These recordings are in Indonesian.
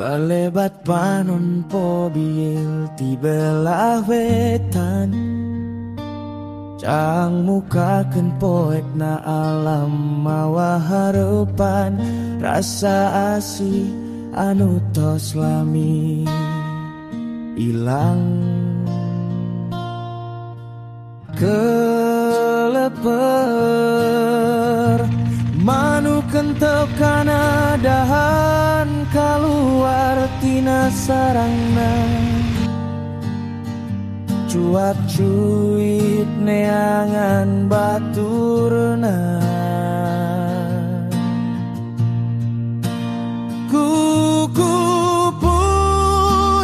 Balebat panon po biil ti belah wetan, Cang mukakeun poek na alam mawa harupan, rasa asih anu tos lami ilang keleper manukeun teu kana dahan kaluar tina sarangna cuat cuit neangan baturna kukupu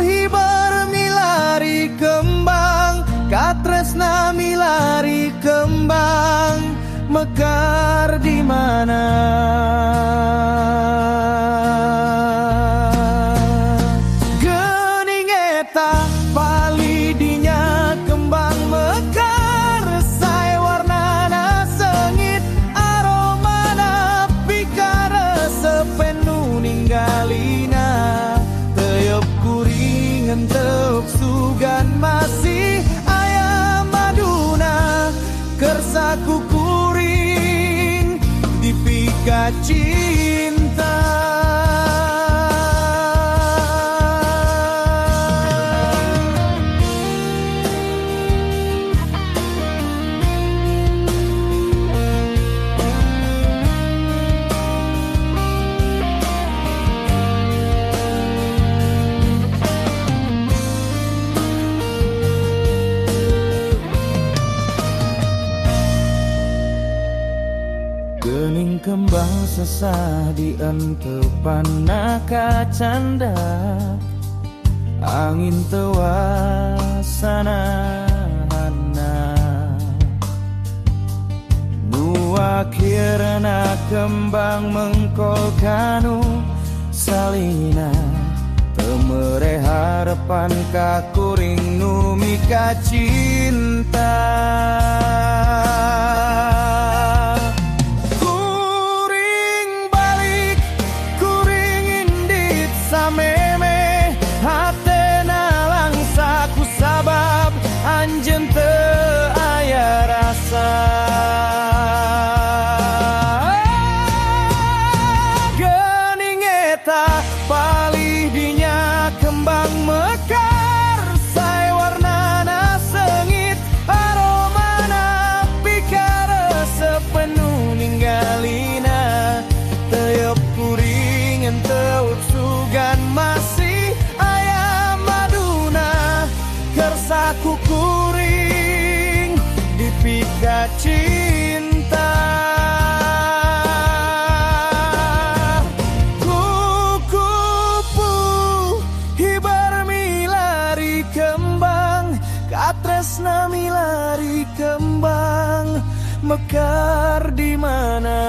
hibar milari kembang katresna milari kembang mekar di mana geuning eta pali dinya kembang mekar sae warnana sengit aromana pikaresep nu ninggalina teup kuring henteu sugan masih aya maduna kersa kukuring dipika cinta. Geuning kembang sesah di entepan kacanda angin tewasana nu akhirna kembang mengkol kanu salina temere harapan kakuring nu mika cinta. Anjeun teu aya rasa geuning eta palih dinya kembang mekar sae warnana sengit aromana pikaresep nu ninggalina teup kuring henteu sugan masih aya maduna kersa kukuring dipika cinta. Kukupu hibar milari kembang katresna milari kembang mekar di mana